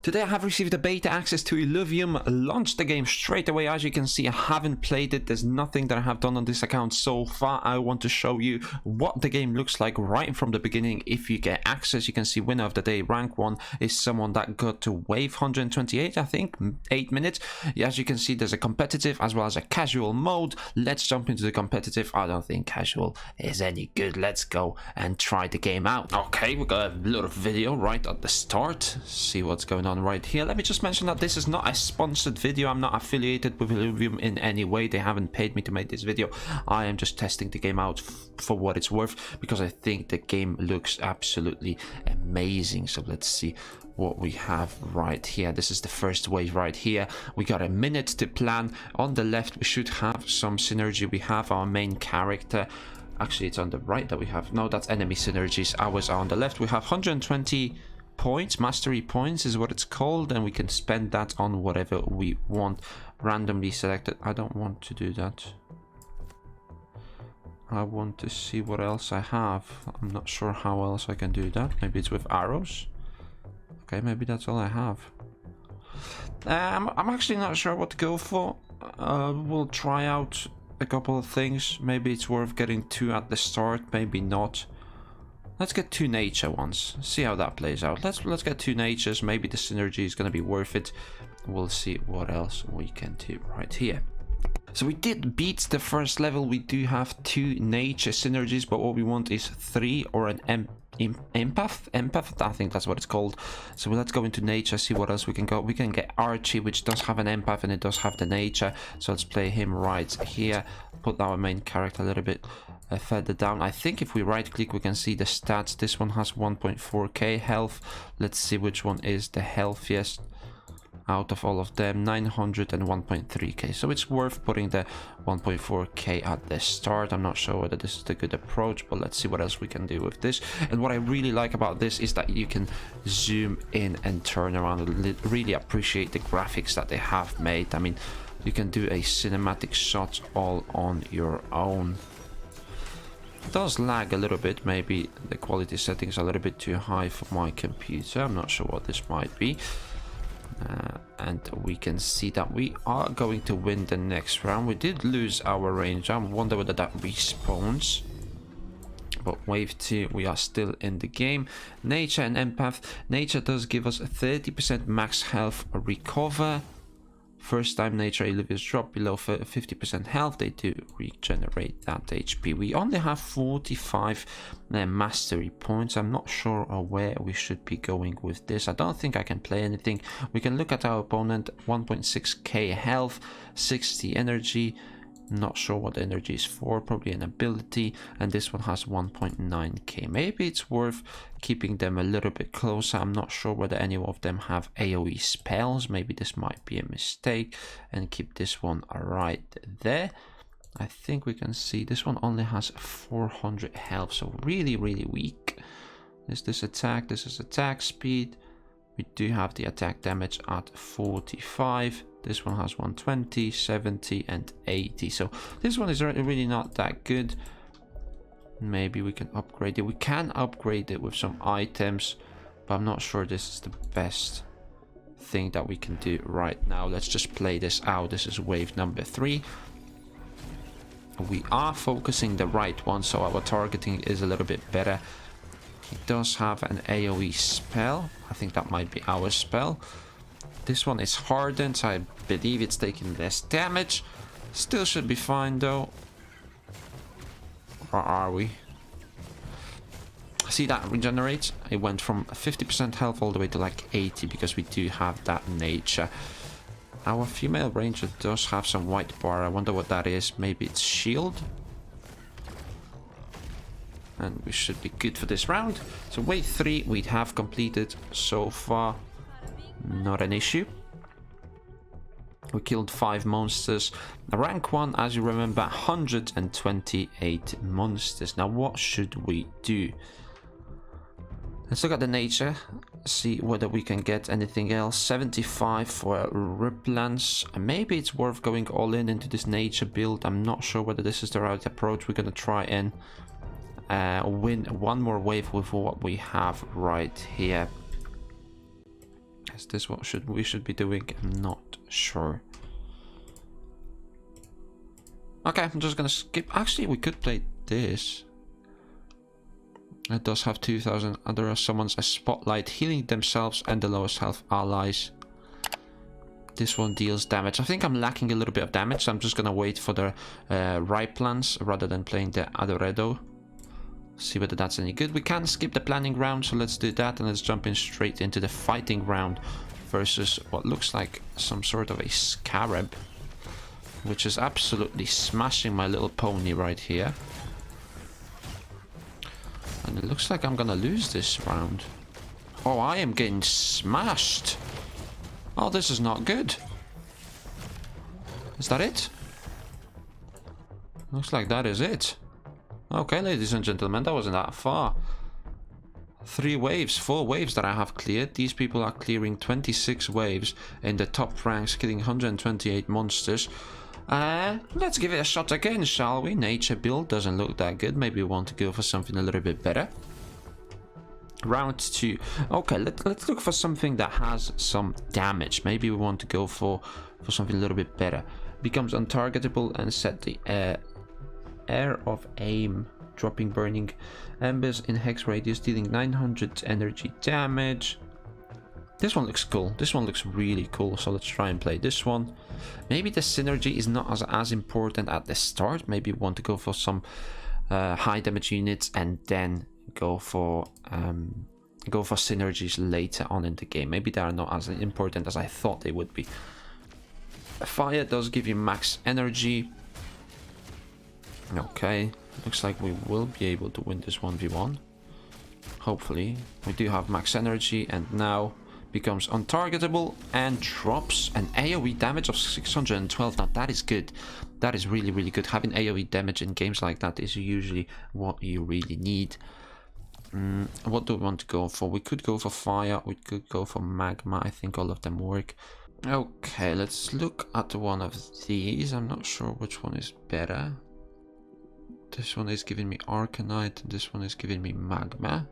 Today I have received a beta access to Illuvium, launched the game straight away. As you can see, I haven't played it. There's nothing that I have done on this account so far. I want to show you what the game looks like right from the beginning. If you get access, you can see winner of the day, rank 1, is someone that got to wave 128, I think, 8 minutes. As you can see, there's a competitive as well as a casual mode. Let's jump into the competitive. I don't think casual is any good. Let's go and try the game out. Okay, we got a little video right at the start. See what's going on right here. Let me just mention that this is not a sponsored video. I'm not affiliated with Illuvium in any way. They haven't paid me to make this video. I am just testing the game out for what it's worth, because I think the game looks absolutely amazing. So let's see what we have right here. This is the first wave right here. We got a minute to plan. On the left we should have some synergy. We have our main character. Actually, it's on the right that we have. No, that's enemy synergies. Ours are on the left. We have 120 points, mastery points is what it's called, and we can spend that on whatever we want. Randomly selected. I don't want to do that. I want to see what else I have. I'm not sure how else I can do that. Maybe it's with arrows. Okay, maybe that's all I have. I'm actually not sure what to go for. We'll try out a couple of things. Maybe it's worth getting 2 at the start, maybe not. Let's get 2 nature ones. See how that plays out. Let's get 2 natures. Maybe the synergy is going to be worth it. We'll see what else we can do right here. So we did beat the first level. We do have 2 nature synergies, but what we want is 3 or an empath. I think that's what it's called. So let's go into nature, see what else we can go. We can get Archie, which does have an empath and it does have the nature. So let's play him right here. Put our main character a little bit further down. I think if we right click we can see the stats. This one has 1.4k health. Let's see which one is the healthiest out of all of them. 900 and 1.3k. So it's worth putting the 1.4k at the start. I'm not sure whether this is the good approach, but let's see what else we can do with this. And what I really like about this is that you can zoom in and turn around. Really appreciate the graphics that they have made. I mean, you can do a cinematic shot all on your own. It does lag a little bit. Maybe the quality settings are a little bit too high for my computer. I'm not sure what this might be. And we can see that we are going to win the next round. We did lose our range. I wonder whether that respawns. But wave 2, we are still in the game. Nature and empath. Nature does give us 30% max health recover. First time nature Illuviums drop below 50% health, they do regenerate that HP. We only have 45 mastery points. I'm not sure where we should be going with this. I don't think I can play anything. We can look at our opponent. 1.6k health, 60 energy. Not sure what the energy is for, probably an ability, and this one has 1.9k. Maybe it's worth keeping them a little bit closer. I'm not sure whether any of them have AoE spells. Maybe this might be a mistake, and keep this one right there. I think we can see this one only has 400 health, so really weak. Is this attack? This is attack speed. We do have the attack damage at 45. This one has 120, 70 and 80. So this one is really not that good. Maybe we can upgrade it. We can upgrade it with some items, but I'm not sure this is the best thing that we can do right now. Let's just play this out. This is wave number 3. We are focusing the right one, so our targeting is a little bit better. He does have an AoE spell. I think that might be our spell. This one is hardened, so I believe it's taking less damage. Still should be fine though. Or are we? See that regenerates? It went from 50% health all the way to like 80 because we do have that nature. Our female ranger does have some white bar. I wonder what that is. Maybe it's shield. And we should be good for this round. So wave 3 we have completed so far. Not an issue. We killed 5 monsters. Rank 1, as you remember, 128 monsters. Now what should we do? Let's look at the nature. See whether we can get anything else. 75 for Riplance. Maybe it's worth going all in into this nature build. I'm not sure whether this is the right approach. We're going to try and win one more wave with what we have right here. Is this what we should be doing? I'm not sure. Okay, I'm just gonna skip. Actually, we could play this. It does have 2000. Other summons a spotlight, healing themselves and the lowest health allies. This one deals damage. I think I'm lacking a little bit of damage, so I'm just gonna wait for the ripe plants rather than playing the Adoredo. See whether that's any good. We can skip the planning round, so let's do that and let's jump in straight into the fighting round versus what looks like some sort of a scarab, which is absolutely smashing my little pony right here. And it looks like I'm gonna lose this round. Oh, I am getting smashed. Oh, this is not good. Is that it? Looks like that is it. Okay, ladies and gentlemen, that wasn't that far. 4 waves that I have cleared. These people are clearing 26 waves in the top ranks, killing 128 monsters. Let's give it a shot again, shall we? Nature build doesn't look that good. Maybe we want to go for something a little bit better. Round 2. Okay, let's look for something that has some damage. Maybe we want to go for something a little bit better. Becomes untargetable and set the air of aim, dropping burning embers in hex radius, dealing 900 energy damage. This one looks cool. This one looks really cool, so let's try and play this one. Maybe the synergy is not as important at the start. Maybe we want to go for some high damage units and then go for synergies later on in the game. Maybe they are not as important as I thought they would be. Fire does give you max energy. Okay, looks like we will be able to win this 1v1. Hopefully. We do have max energy and now becomes untargetable and drops an AoE damage of 612. Now that is good. That is really, really good. Having AoE damage in games like that is usually what you really need. What do we want to go for? We could go for fire. We could go for magma. I think all of them work. Okay, let's look at one of these. I'm not sure which one is better. This one is giving me Arcanite. This one is giving me Magma.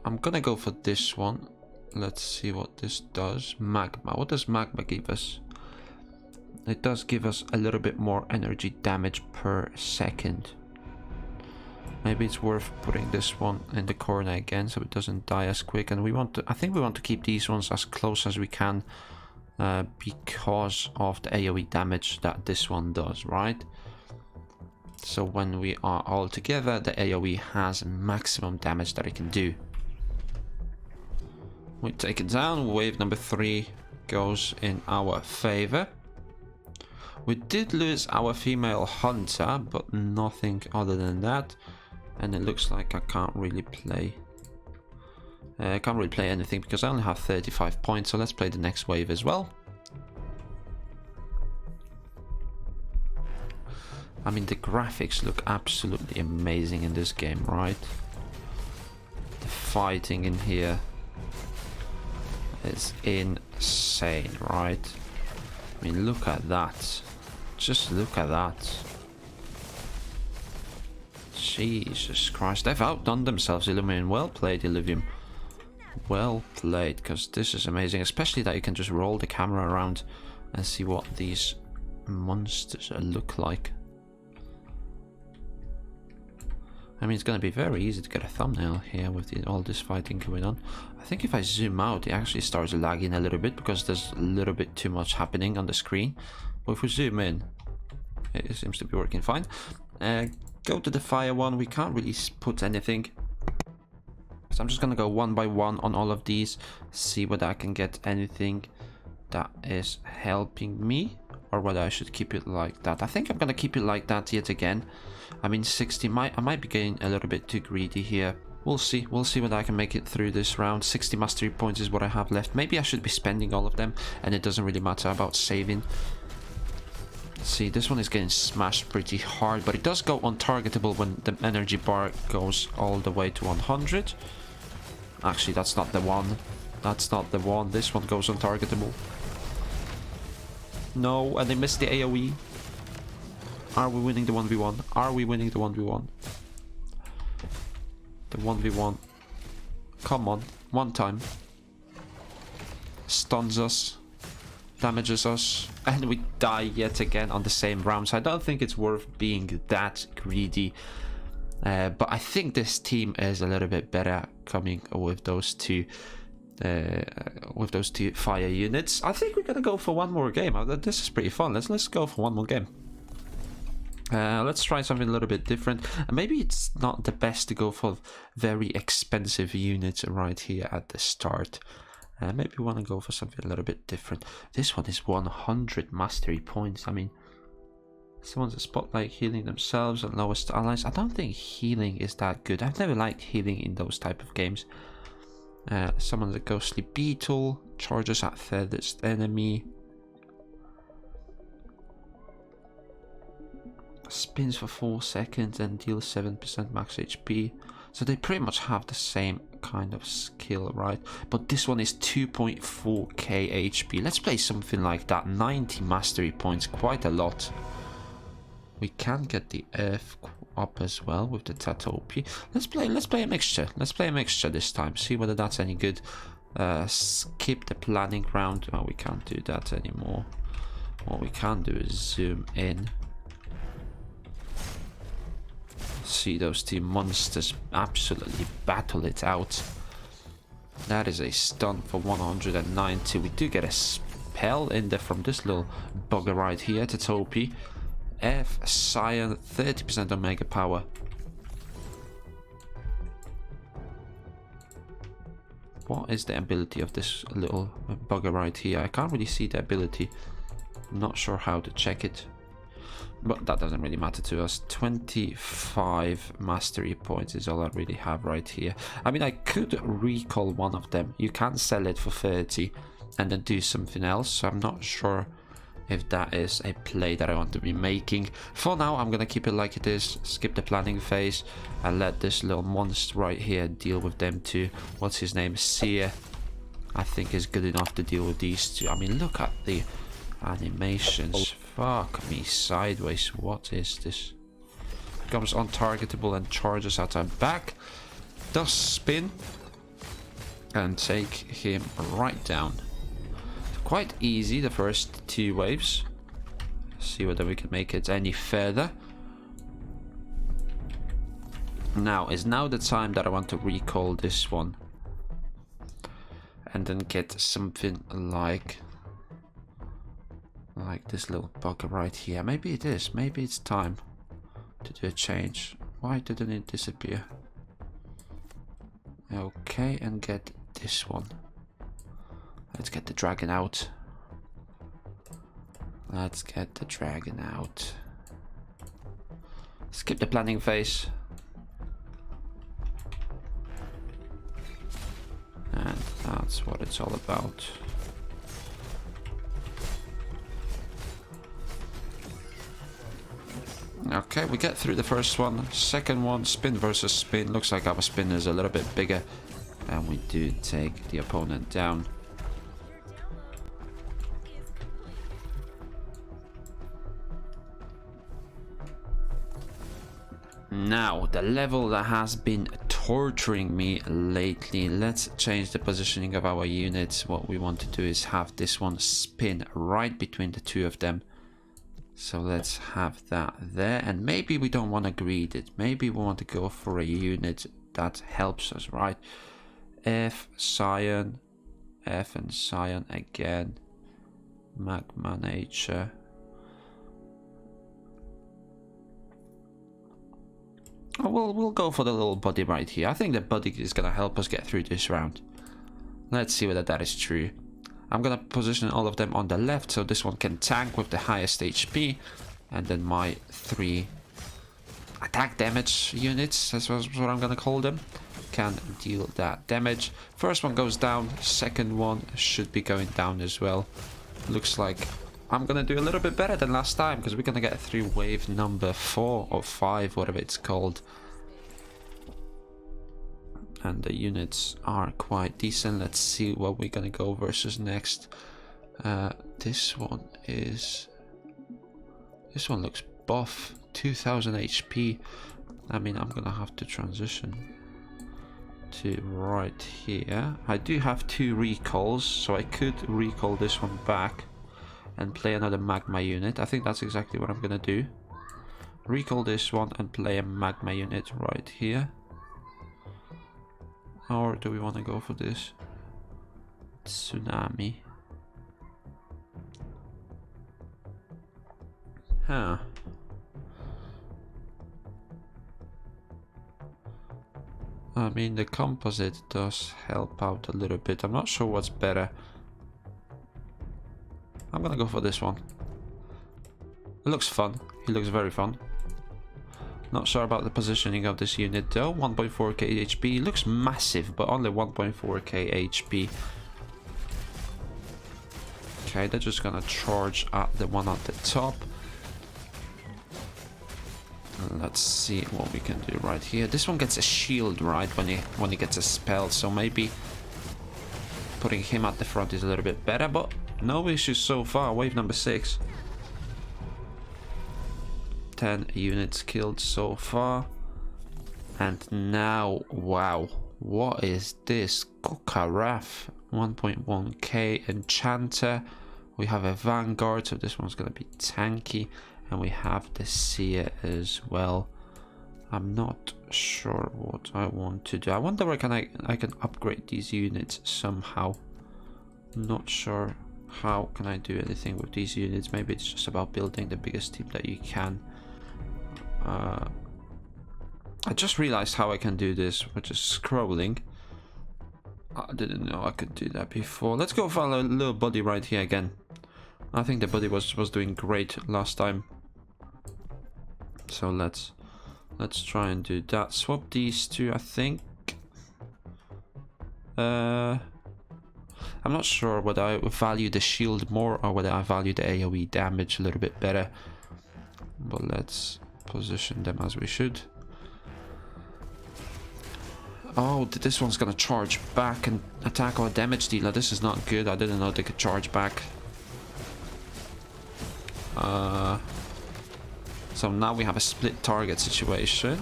I'm gonna go for this one. Let's see what this does. Magma. What does Magma give us? It does give us a little bit more energy damage per second. Maybe it's worth putting this one in the corner again so it doesn't die as quick. And we want to, I think we want to keep these ones as close as we can because of the AoE damage that this one does, right? So when we are all together, the AoE has maximum damage that it can do. We take it down. Wave number 3 goes in our favor. We did lose our female hunter, but nothing other than that. And it looks like I can't really play. I can't really play anything because I only have 35 points. So let's play the next wave as well. I mean, the graphics look absolutely amazing in this game, right? The fighting in here is insane, right? I mean, look at that. Just look at that. Jesus Christ, they've outdone themselves, Illuvium. Well played, Illuvium. Well played, because this is amazing. Especially that you can just roll the camera around and see what these monsters look like. I mean, it's going to be very easy to get a thumbnail here with all this fighting going on. I think if I zoom out, it actually starts lagging a little bit because there's a little bit too much happening on the screen. But if we zoom in, it seems to be working fine. Go to the fire one. We can't really put anything. So I'm just going to go one by one on all of these. See whether I can get anything that is helping me. Or whether I should keep it like that. I think I'm going to keep it like that yet again. I mean, 60 I might be getting a little bit too greedy here. We'll see. We'll see whether I can make it through this round. 60 mastery points is what I have left. Maybe I should be spending all of them. And it doesn't really matter about saving. See, this one is getting smashed pretty hard. But it does go untargetable when the energy bar goes all the way to 100. Actually, that's not the one. That's not the one. This one goes untargetable. No, and they missed the AoE. Are we winning the 1v1? Are we winning the 1v1? The 1v1. Come on. One time. stuns us, damages us, and we die yet again on the same round. So I don't think it's worth being that greedy. But I think this team is a little bit better coming with those two fire units. I think we're gonna go for one more game. This is pretty fun. Let's go for one more game. Let's try something a little bit different. Maybe it's not the best to go for very expensive units right here at the start. Maybe we want to go for something a little bit different. This one is 100 mastery points. I mean, someone's a spotlight healing themselves and lowest allies. I don't think healing is that good. I've never liked healing in those type of games. Someone's a ghostly beetle, charges at furthest enemy. Spins for 4 seconds and deals 7% max HP. So they pretty much have the same kind of skill, right? But this one is 2.4k HP. Let's play something like that. 90 mastery points, quite a lot. We can get the earth up as well with the Tatopi. Let's play a mixture. Let's play a mixture this time. See whether that's any good. Skip the planning round. Oh, we can't do that anymore. What we can do is zoom in. See those two monsters absolutely battle it out. That is a stun for 190. We do get a spell in there from this little bugger right here, Tatopi. F Scion, 30% Omega power. What is the ability of this little bugger right here? I can't really see the ability. Not sure how to check it. But that doesn't really matter to us. 25 mastery points is all I really have right here. I mean, I could recall one of them. You can sell it for 30 and then do something else. So I'm not sure if that is a play that I want to be making. For now, I'm going to keep it like it is. Skip the planning phase and let this little monster right here deal with them too. What's his name? Seer. I think is good enough to deal with these two. I mean, look at the animations. Fuck me sideways. What is this? Becomes untargetable and charges at our back. Does spin and take him right down. Quite easy the first two waves. See whether we can make it any further. Now is now the time that I want to recall this one and then get something like this little bugger right here. Maybe it is. Maybe it's time to do a change. Why didn't it disappear? Okay, and get this one. Let's get the dragon out. Let's get the dragon out. Skip the planning phase. And that's what it's all about. Okay, we get through the first one. Second one, spin versus spin. Looks like our spin is a little bit bigger. And we do take the opponent down. Now, the level that has been torturing me lately. Let's change the positioning of our units. What we want to do is have this one spin right between the two of them. So let's have that there, and maybe we don't want to greed it. Maybe we want to go for a unit that helps us, right? F, Scion, F and Scion again. Magma Nature. Oh, we'll go for the little buddy right here. I think the buddy is going to help us get through this round. Let's see whether that is true. I'm gonna position all of them on the left so this one can tank with the highest HP, and then my 3 attack damage units, that's what I'm gonna call them, can deal that damage. First one goes down, second one should be going down as well. Looks like I'm gonna do a little bit better than last time because we're gonna get through wave number 4 or 5, whatever it's called. And the units are quite decent. Let's see what we're gonna go versus next. This one looks buff, 2000 HP. I mean, I'm gonna have to transition. to right here. I do have 2 recalls, so I could recall this one back and play another magma unit. I think that's exactly what I'm gonna do. Recall this one and play a magma unit right here. Or do we want to go for this tsunami? Huh. I mean, the composite does help out a little bit. I'm not sure what's better. I'm gonna go for this one. It looks fun. He looks very fun. Not sure about the positioning of this unit though. 1.4k HP. Looks massive, but only 1.4k HP. Okay, they're just gonna charge at the one at the top. Let's see what we can do right here. This one gets a shield, right, when he gets a spell, so maybe putting him at the front is a little bit better, but no issues so far. Wave number 6. 10 units killed so far. And now, wow, what is this? Kokaraf, 1.1k enchanter. We have a vanguard, so this one's gonna be tanky. And we have the seer as well. I'm not sure what I want to do. I wonder where I can upgrade these units somehow. Not sure how can I do anything with these units. Maybe it's just about building the biggest team that you can. I just realized how I can do this, which is scrolling. I didn't know I could do that before. Let's go for a little buddy right here again. I think the buddy was doing great last time. So let's try and do that. Swap these two, I think. I'm not sure whether I value the shield more or whether I value the AoE damage a little bit better. But let's position them as we should. Oh, this one's gonna charge back and attack our damage dealer. This is not good. I didn't know they could charge back. So now we have a split target situation.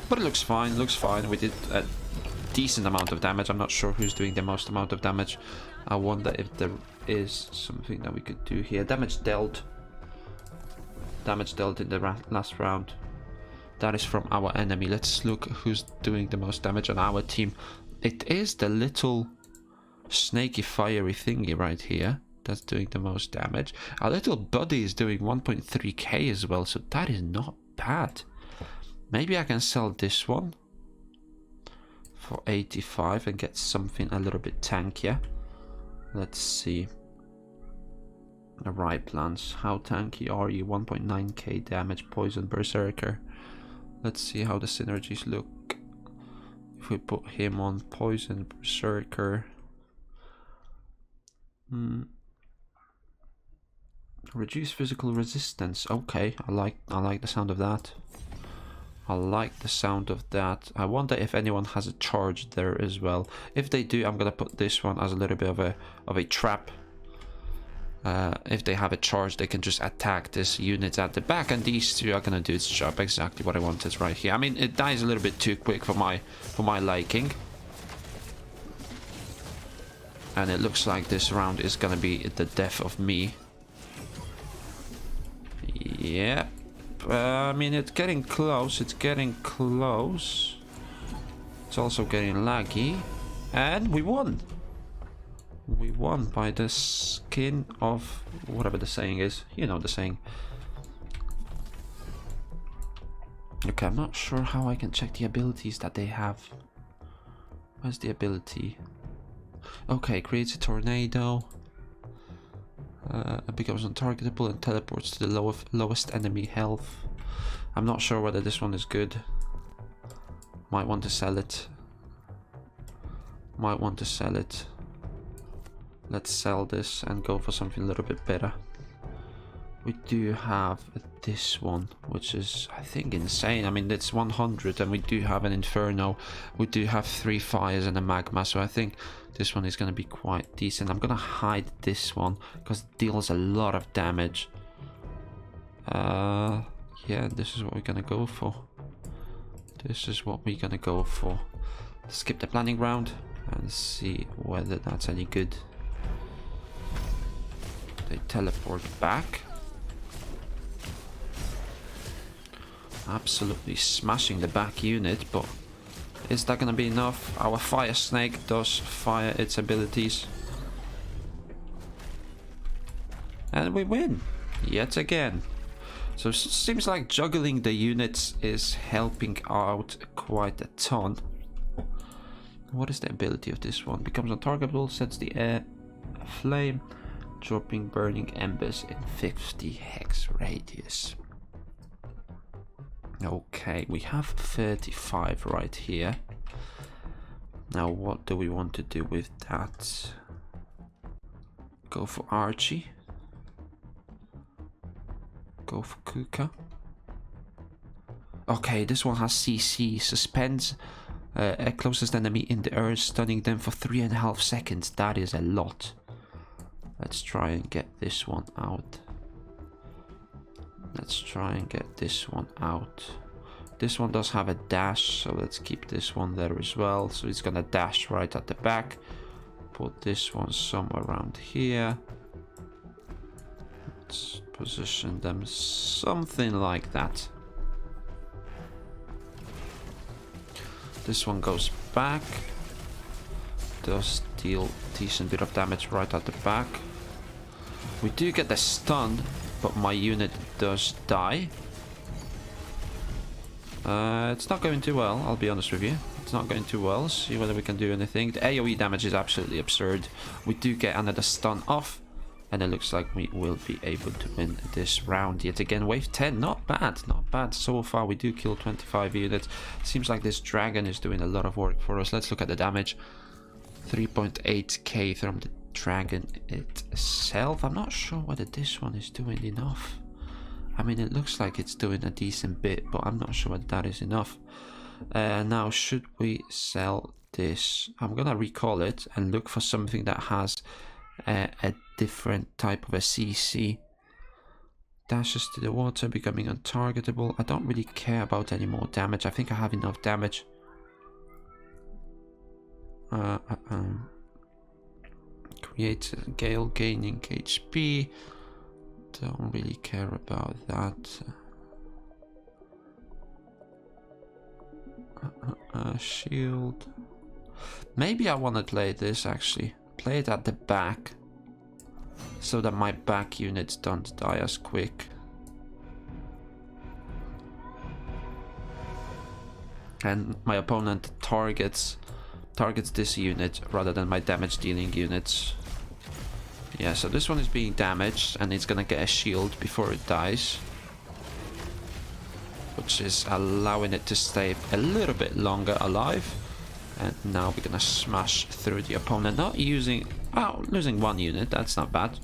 But it looks fine, looks fine. We did a decent amount of damage. I'm not sure who's doing the most amount of damage. I wonder if there is something that we could do here. Damage dealt. Damage dealt in the last round. That is from our enemy. Let's look who's doing the most damage on our team. It is the little snaky fiery thingy right here that's doing the most damage. Our little buddy is doing 1.3k as well, so that is not bad. Maybe I can sell this one for 85 and get something a little bit tankier. Let's see. The right plans. How tanky are you? 1.9k damage, poison berserker. Let's see how the synergies look. If we put him on poison berserker. Reduce physical resistance. Okay, I like the sound of that. I like the sound of that. I wonder if anyone has a charge there as well. If they do, I'm gonna put this one as a little bit of a trap. If they have a charge, they can just attack this unit at the back, and these two are gonna do its job. Exactly what I wanted right here. I mean, it dies a little bit too quick for my liking. And it looks like this round is gonna be the death of me. Yeah. I mean, it's getting close. It's getting close. It's also getting laggy. And we won. We won by the skin of whatever the saying is. You know the saying. Okay, I'm not sure how I can check the abilities that they have. Where's the ability? Okay, creates a tornado. Becomes untargetable and teleports to the lowest enemy health. I'm not sure whether this one is good. Might want to sell it. Might want to sell it. Let's sell this and go for something a little bit better. We do have this one, which is, I think, insane. I mean, it's 100 and we do have an Inferno. We do have 3 fires and a magma, so I think this one is going to be quite decent. I'm going to hide this one because it deals a lot of damage. Yeah, this is what we're going to go for. This is what we're going to go for. skip the planning round and see whether that's any good. They teleport back. Absolutely smashing the back unit, but is that gonna be enough? Our fire snake does fire its abilities. And we win, yet again. So it seems like juggling the units is helping out quite a ton. What is the ability of this one? Becomes untargetable, sets the air aflame, dropping burning embers in 50 hex radius. Okay, we have 35 right here. Now what do we want to do with that? Go for Archie. Go for Kuka. Okay, this one has CC. Suspends a closest enemy in the earth, stunning them for 3.5 seconds. That is a lot. Let's try and get this one out. Let's try and get this one out. This one does have a dash, so let's keep this one there as well. So it's gonna dash right at the back. Put this one somewhere around here. Let's position them something like that. This one goes back. Does deal decent bit of damage right at the back. We do get the stun, but my unit does die. It's not going too well, I'll be honest with you. It's not going too well. See whether we can do anything. The AoE damage is absolutely absurd. We do get another stun off, and it looks like we will be able to win this round yet again. Wave 10, not bad, not bad. So far we do kill 25 units. Seems like this dragon is doing a lot of work for us. Let's look at the damage. 3.8k from the dragon itself. I'm not sure whether this one is doing enough. I mean, it looks like it's doing a decent bit, but I'm not sure whether that is enough. Now, should we sell this? I'm gonna recall it and look for something that has a different type of a CC. Dashes to the water, becoming untargetable. I don't really care about any more damage. I think I have enough damage. Creates a gale, gaining HP. Don't really care about that. Shield. Maybe I want to play this actually. Play it at the back, so that my back units don't die as quick. And my opponent targets this unit rather than my damage dealing units. Yeah, so this one is being damaged and it's gonna get a shield before it dies, which is allowing it to stay a little bit longer alive. And now we're gonna smash through the opponent. Not using... Oh, losing one unit, that's not bad.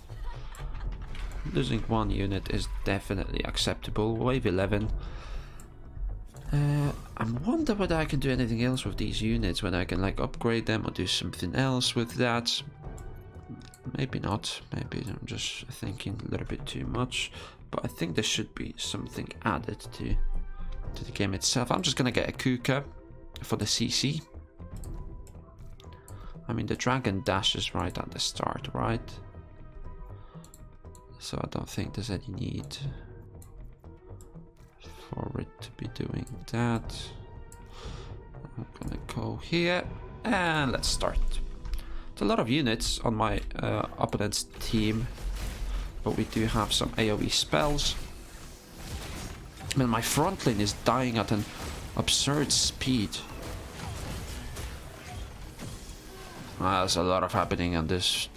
Losing one unit is definitely acceptable. Wave 11. I wonder whether I can do anything else with these units, whether I can like upgrade them or do something else with that. Maybe not. Maybe I'm just thinking a little bit too much. But I think there should be something added to the game itself. I'm just gonna get a Kuka for the CC. I mean, the dragon dashes right at the start, right? So I don't think there's any need for it to be doing that. I'm gonna go here and let's start. It's a lot of units on my opponent's team, but we do have some AoE spells. I mean, my front line is dying at an absurd speed. There's a lot of happening on this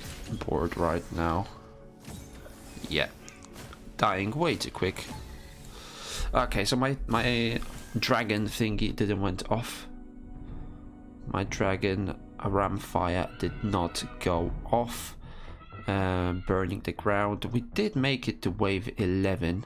board right now. Yeah, dying way too quick. Okay, so my dragon thingy didn't went off. My dragon ramfire did not go off, burning the ground. We did make it to wave 11,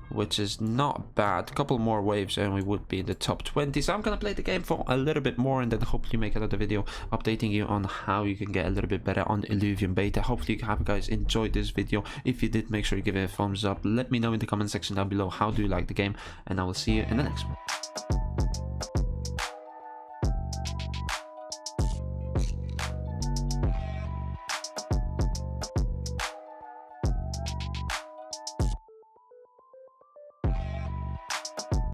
which is not bad. A couple more waves and we would be in the top 20. So I'm gonna play the game for a little bit more and then hopefully make another video updating you on how you can get a little bit better on Illuvium beta. Hopefully you guys enjoyed this video. If you did, make sure you give it a thumbs up. Let me know in the comment section down below how do you like the game, and I will see you in the next one.